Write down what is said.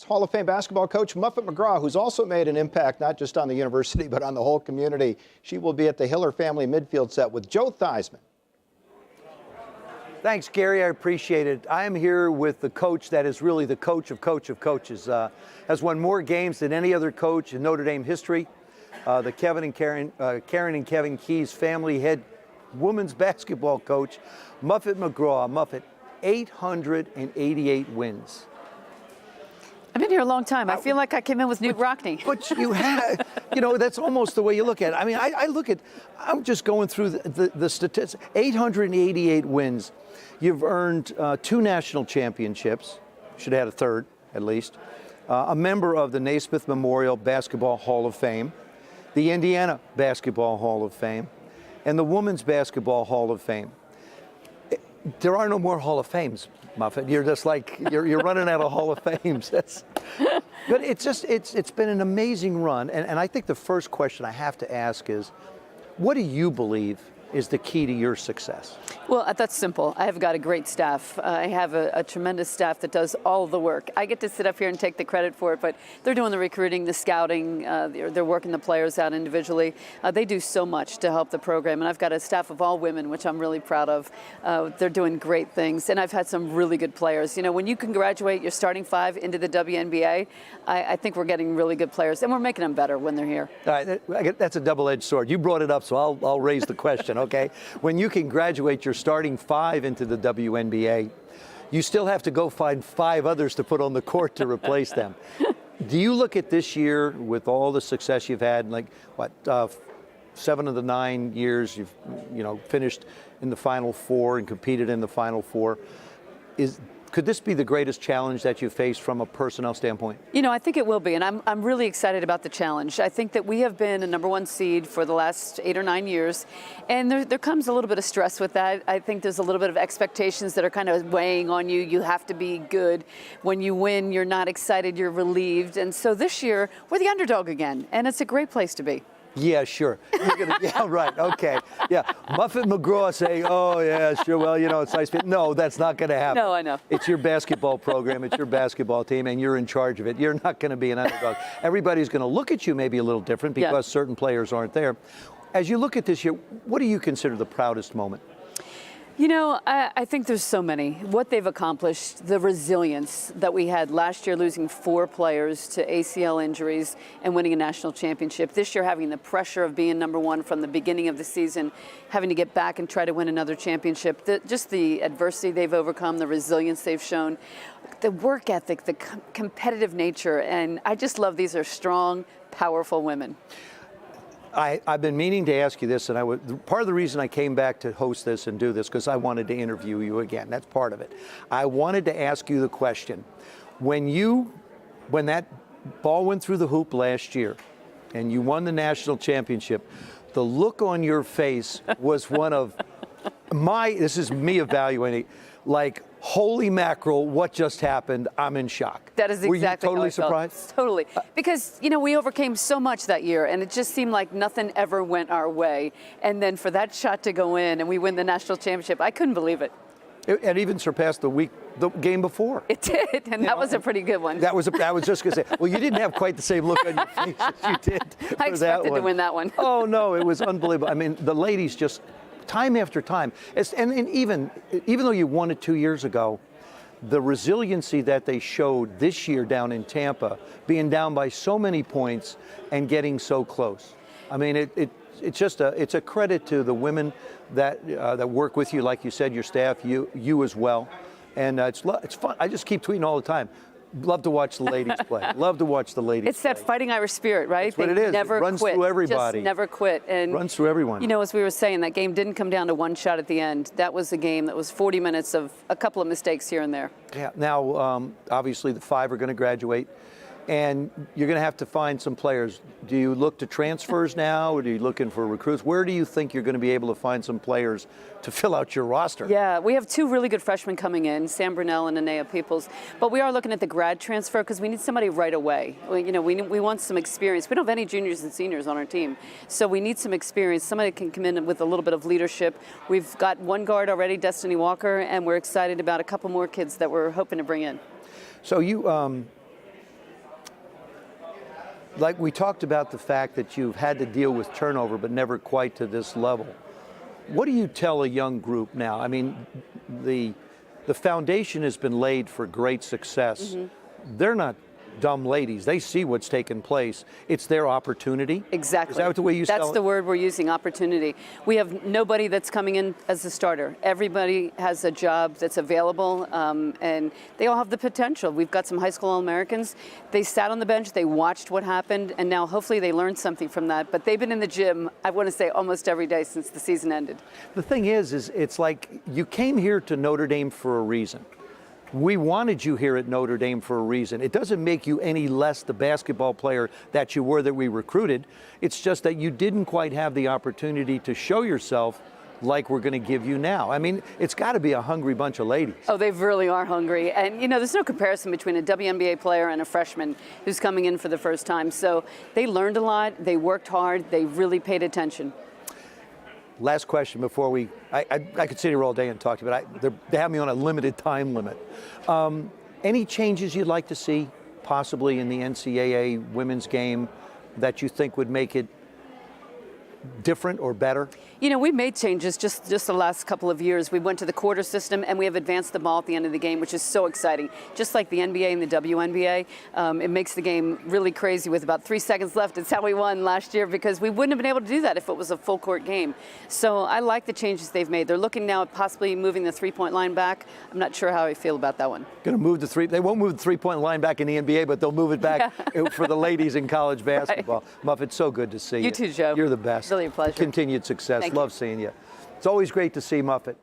Hall of Fame basketball coach Muffet McGraw, who's also made an impact not just on the university but on the whole community. She will be at the Hiller family midfield set with Joe Theismann. Thanks, Gary. I appreciate it. I am here with the coach that is really the coach of coaches. Has won more games than any other coach in Notre Dame history. The Karen and Kevin Keys family head women's basketball coach, Muffet McGraw. Muffet, 888 wins. I've been here a long time. I feel like I came in with Newt Rockney. But you had, that's almost the way you look at it. I mean, I'm just going through the statistics. 888 wins. You've earned 2 national championships. Should have had a third, at least. A member of the Naismith Memorial Basketball Hall of Fame, the Indiana Basketball Hall of Fame, and the Women's Basketball Hall of Fame. There are no more Hall of Fames, Muffet. You're just like, you're running out of Hall of Fames. But it's been an amazing run. And I think the first question I have to ask is, what do you believe is the key to your success? Well, that's simple. I have got a great staff. I have a tremendous staff that does all the work. I get to sit up here and take the credit for it, but they're doing the recruiting, the scouting, they're working the players out individually. They do so much to help the program, and I've got a staff of all women, which I'm really proud of. They're doing great things, and I've had some really good players. When you can graduate your starting 5 into the WNBA, I think we're getting really good players, and we're making them better when they're here. All right, that's a double-edged sword. You brought it up, so I'll raise the question. Okay, when you can graduate your starting 5 into the WNBA, you still have to go find 5 others to put on the court to replace them. Do you look at this year with all the success you've had, like 7 of the 9 years you've finished in the Final Four and competed in the Final Four? Could this be the greatest challenge that you face from a personnel standpoint? I think it will be, and I'm really excited about the challenge. I think that we have been a #1 seed for the last 8 or 9 years, and there comes a little bit of stress with that. I think there's a little bit of expectations that are kind of weighing on you. You have to be good. When you win, you're not excited, you're relieved. And so this year, we're the underdog again, and it's a great place to be. Yeah, sure. Yeah, right. Okay. Yeah. Muffet McGraw say, oh, yeah, sure. Well, it's nice. No, that's not going to happen. No, I know. It's your basketball program. It's your basketball team, and you're in charge of it. You're not going to be an underdog. Everybody's going to look at you maybe a little different because certain players aren't there. As you look at this year, what do you consider the proudest moment? I think there's so many. What they've accomplished, the resilience that we had last year, losing 4 players to ACL injuries and winning a national championship. This year, having the pressure of being #1 from the beginning of the season, having to get back and try to win another championship. Just the adversity they've overcome, the resilience they've shown, the work ethic, the competitive nature. And I just love these are strong, powerful women. I've been meaning to ask you this, and part of the reason I came back to host this and do this because I wanted to interview you again. That's part of it. I wanted to ask you the question: when that ball went through the hoop last year, and you won the national championship, the look on your face was one of this is me evaluating, like, holy mackerel, what just happened? I'm in shock. That is exactly Were you totally how I surprised? Felt. Totally. Because, we overcame so much that year, and it just seemed like nothing ever went our way. And then for that shot to go in and we win the national championship, I couldn't believe it. It even surpassed the game before. It did, and that was a pretty good one. I was just going to say, well, you didn't have quite the same look on your face as you did for I expected to win that one. Oh, no, it was unbelievable. I mean, the ladies just, time after time, and even though you won it 2 years ago, the resiliency that they showed this year down in Tampa, being down by so many points and getting so close. I mean, it's a credit to the women that work with you, like you said, your staff, you as well, and it's fun. I just keep tweeting all the time. Love to watch the ladies play. Love to watch the ladies. It's that Fighting Irish spirit, right? That's what it is. Never it runs quit. through everybody. Just never quit. And runs through everyone. As we were saying, that game didn't come down to one shot at the end. That was a game that was 40 minutes of a couple of mistakes here and there. Yeah. Now, obviously, the 5 are going to graduate, and you're going to have to find some players. Do you look to transfers now, or are you looking for recruits? Where do you think you're going to be able to find some players to fill out your roster? Yeah, we have 2 really good freshmen coming in, Sam Brunell and Anea Peoples. But we are looking at the grad transfer because we need somebody right away. We want some experience. We don't have any juniors and seniors on our team, so we need some experience. Somebody can come in with a little bit of leadership. We've got 1 guard already, Destiny Walker, and we're excited about a couple more kids that we're hoping to bring in. So Like we talked about the fact that you've had to deal with turnover, but never quite to this level. What do you tell a young group now? I mean, the foundation has been laid for great success. They're not dumb ladies. They see what's taken place. It's their opportunity. Exactly. Is that the way you That's sell it? the word we're using, opportunity. We have nobody that's coming in as a starter. Everybody has a job that's available, and they all have the potential. We've got some high school All-Americans. They sat on the bench, they watched what happened, and now hopefully they learned something from that. But they've been in the gym, I want to say, almost every day since the season ended. The thing is it's like you came here to Notre Dame for a reason. We wanted you here at Notre Dame for a reason. It doesn't make you any less the basketball player that you were that we recruited. It's just that you didn't quite have the opportunity to show yourself like we're going to give you now. I mean, it's got to be a hungry bunch of ladies. Oh, they really are hungry. And, you know, there's no comparison between a WNBA player and a freshman who's coming in for the first time. So they learned a lot. They worked hard. They really paid attention. Last question before I could sit here all day and talk to you, but they have me on a limited time limit. Any changes you'd like to see possibly in the NCAA women's game that you think would make it different or better? You know, we made changes just the last couple of years. We went to the quarter system, and we have advanced the ball at the end of the game, which is so exciting. Just like the NBA and the WNBA, it makes the game really crazy with about 3 seconds left. It's how we won last year because we wouldn't have been able to do that if it was a full court game. So I like the changes they've made. They're looking now at possibly moving the three-point line back. I'm not sure how I feel about that one. Going to move they won't move the three-point line back in the NBA, but they'll move it back for the ladies in college basketball. Right. Muffet, so good to see you. You too, Joe. You're the best. Really a pleasure. Continued success. Thank Love you. seeing you. It's always great to see Muffet.